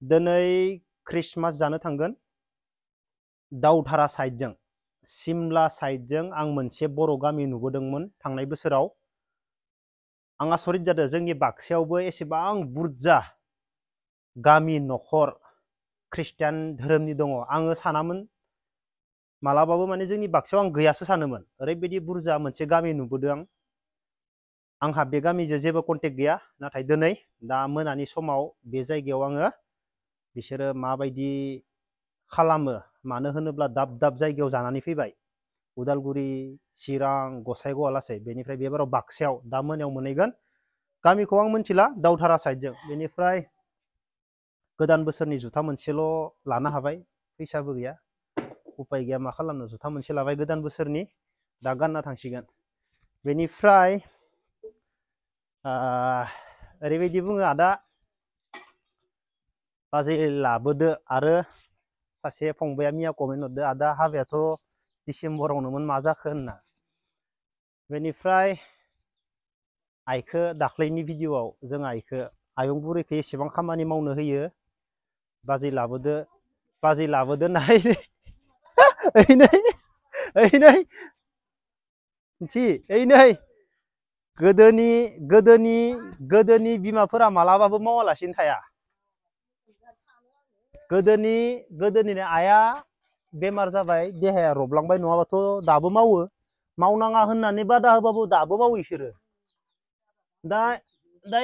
दिनै ख्रिस्टमास जानो थांगोन दावधारा साइडजों सिमला साइडजों आं मोनसे बर' गामि नुबोदोंमोन थांनाय बोसोराव आं आसरित जादों जोंनि बाक्सायावबो एसेबां बुरजा गामि न'खर ख्रिस्टियान धोरोमनि दङ आङो सानामोन मालाबाबो माने जोंनि बाक्सायाव आं गैयासो सानोमोन ओरैबायदि बुरजा मोनसे गामि नुबोदों आंहा बे गामिजों जेबो कन्टेक्ट गैया नाथाय दिनै दा मोनानि समाव बे जायगायाव आङो बिसोरो माबायदि खालामो मानो होनोब्ला दाब दाब जायगायाव जानानै फैबाय उदालगुरि चिरां गसाइगाव लासै बेनिफ्राय बेबाराव बाक्सायाव दा मोनायाव मोनहैगोन गामिखौ आं मिथिला दावधारा साइडजों बेनिफ्राय गोदान बोसोरनि जुथा मोनसेल' लानो हाबाय फैसाबो गैया उपाय गैया मा खालामनो जुथा मोनसे लाबाय गोदान बोसोरनि दा गानना थांसिगोन बेनिफ्राय ओरैबायदि बुङो आदा बाजै लाबोदो आरो सासे फंबाया मिया कमेन्ट हरदो आदा हाबायाथ' डिसेम्बरावनोमोन मा जाखो होनना बेनिफ्राय आइखो दाख्लैनि भिडिअआव जों आइखो आयं बुरैखौ एसेबां खामानि मावनो होयो बाजै लाबोदो नाय गोदोनि बिमाफोरा मालाबाबो मावालासिनो थाया गोदोनि आइया बेमार जाबाय देहाया रबलांबाय नङाबाथ' दाबो मावो मावनाङा होननानै बादा होबाबो दाबो मावो बिसोरो दा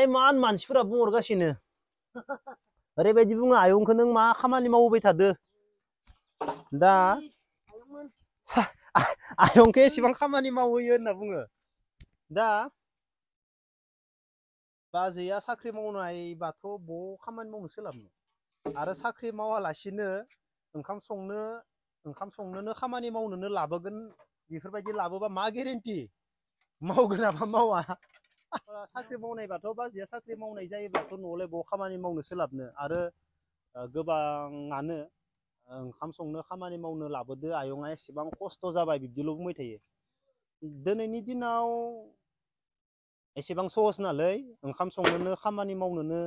इमान मानसिफोरा बुंहरगासिनो ओरैबायदि बुङो आयंखौ नों मा खामानि मावबाय थादो दा आयंखौ एसेबां खामानि मावहोयो होनना बुङो दा बाजैया साख्रि मावनायबाथ' बहा खामानि मावनो सोलाबनो आरो साख्रि मावालासिनो ओंखाम संनोनो खामानि मावनोनो लाबोगोन बेफोरबायदि लाबोबा मा गेरेन्टि मावगोन नामा मावा साख्रि मावनायबाथ' बाजैया साख्रि मावनाय जायोब्लाथ' न'आवलाय बहा खामानि मावनो सोलाबनो आरो गोबाङानो ओंखाम संनो खामानि मावनो लाबोदो आयंआ एसेबां खस्थ' जाबाय बिब्दिल' बुंबाय थायो दिनैनि दिनाव एसेबां सहस नालै ओंखाम संनोनो खामानि मावनोनो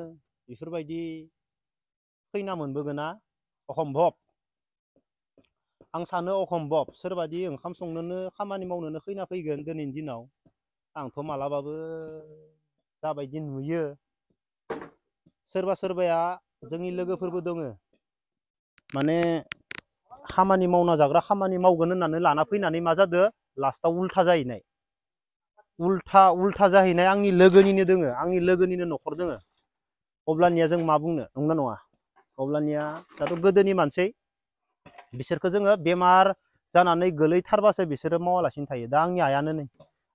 बेफोरबायदि खैना मोनबोगोना अखम्भब आं सानो अखम्भब सोरबादि ओंखाम संनोनो खामानि मावनोनो खैना फैगोन दिनैनि दिनाव आंथ' मालाबाबो जाबायदि नुयो सोरबाया जोंनि लोगोफोरबो दङ माने खामानि मावना जाग्रा खामानि मावगोन होननानै लाना फैनानै मा जादों लास्टाव उल्था जाहैनाय उल्था जाहैनाय आंनि लोगोनिनो दोङो आंनि लोगोनिनो न'खर दोङो अब्लानिया जों मा बुंनो नंगौना नङा अब्लानिया दाथ' गोदोनि मानसि बिसोरखौ जोङो बेमार जानानै गोलैथारबासो बिसोरो मावालासिनो थायो दा आंनि आइयानो नै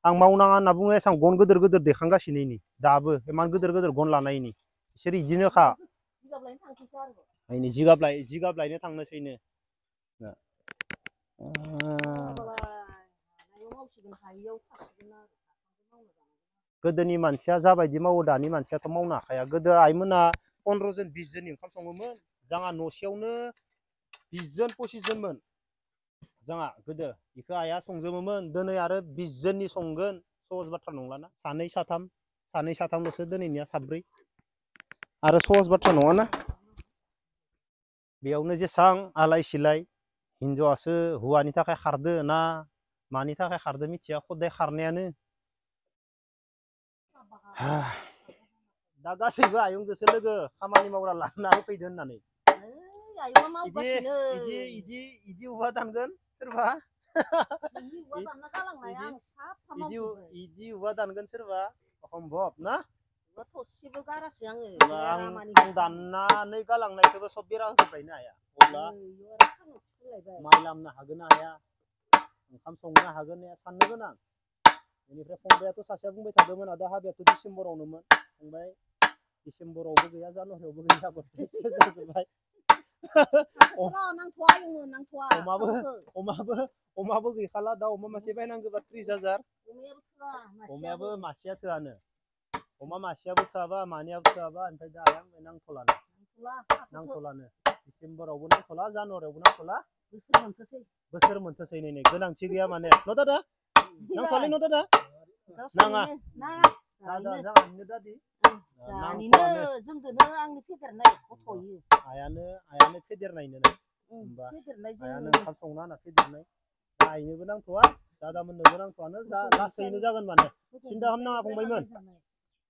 आं मावनाङा होनना बुङो एसां गन गोदोर देखांगासिनो नै दाबो इमान गोदोर गन लानायनि बिसोर बिदिनोखा जिगाब लायनो थांनोसैनो गोदोनि मानसिया जाबायदि मावो दानि मानसियाथ' मावनो हाखाया गोदो आइमोना 15 जन 20 जननि ओंखाम सङोमोन जोंहा न'सेयावनो 20 जन 25 जनमोन जोंहा गोदो बेखौ आइया संजोबोमोन दिनै आरो 20 जननि संगोन सहज बाथ्रा नंलाना सानै साथामल'सो दिनैनिया साब्रै आरो सहज बाथ्रा नङाना बेयावनो जेसां आलाय सिलाय हिनजावासो हौवानि थाखाय खारदो ना मानि थाखाय खारदो मिथिया खदाय खारनायानो दा गासैबो आयंजोंसो लोगो खामानि मावग्रा लाना होफैदो होननानै इदि औवा दानगोन सोरबा इदि औवा दानगोन सोरबा अखम्भब ना थरसेबो गारासै आङो आं दाननानै गालांनायखौबो सब बेरा होजोबबायनो हाया अब्ला माइ लामनो हागोन ना हाया ओंखाम संनो हागोन ना साननो गोनां बेनिफ्राय फंबायाथ' सासेया बुंबाय थादोंमोन आदा हाबायाथ' डिसेम्बरावनोमोन फंबाय डिसेम्बरावबो गैया जानुवारियावबो गैया जाजोब्बाय अमाबो गैखाला दा अमा मासे बायनांगौबा 30,000 अमायाबो मासेया थोआनो अमा मासेयाबो थोआबा मानैयाबो थोआबा ओमफ्राय दा आइया नांथ'लानो डिसेम्बरावबो नांथ'ला जानुवारियावबो नांथ'ला बोसोर मोनथोसै नै गोनांथि गैया माने न' दादा नांथ'वालै न' दादा नाङा दादा जाङानिनो दादि जोंदोनो आंनि फेदेरनाय गथ'यो आयानो फेदेरनायनो ना होमबा आयानो ओंखाम संना होना फेदेरनाय आइनोबो नांथ'आ दादामोननोबो नांथ'आनो लासैनो जागोन माने सिन्था खालामनाङा फंबायमोन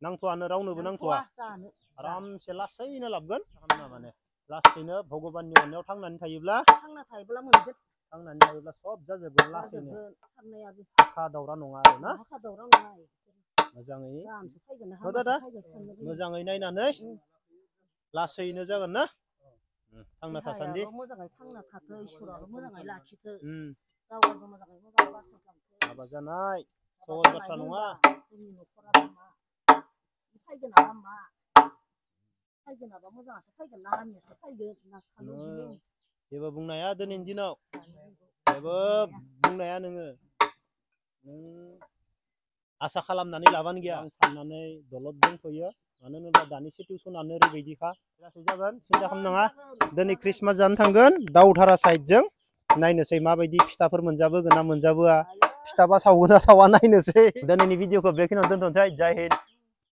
नांथ'आनो रावनोबो नांथ'आ आरामसे लासैनो लाबगोन खालामना माने लासैनो भगबाननि अननायाव थांनानै थायोब्ला मोनगोन थांनानै थायोब्ला सब जाजोबगोन लासैनो हाखा दावरा नङा आरो ना मोजाङै दादा मोजाङै नायनानै लासैनो जागोन ना थांना थासान्दि मोजाङै थांना थाथों इसोराबो मोजाङै लाखिथों हाबा जानाय सहज बाथ्रा नङा जोंनि न'खराबो मा फैगोनाबा मा फैगोनाबा मोजाङासो फैगोन ना गामियासो फैगोन जेबो बुंनो हाया दिनैनि दिनाव जेबो बुंनो हाया नोङो आसा खालामनानै लाबानो गैया आं साननानै दलद दंथ'यो मानो होनोब्ला दानि सिटुवेसनानो ओरैबायदिखा लासै जागोन सिन्था खालामनाङा दिनै ख्रिस्टमास जानो थांगोन दावधारा साइडजों नायनोसै माबायदि फिथाफोर मोनजाबोगोन ना मोनजाबोआ फिथाबा सावगोन ना सावा नायनोसै दिनैनि भिडिअखौ बेखिनियावनो दोनथ'नोसै जय हिन्द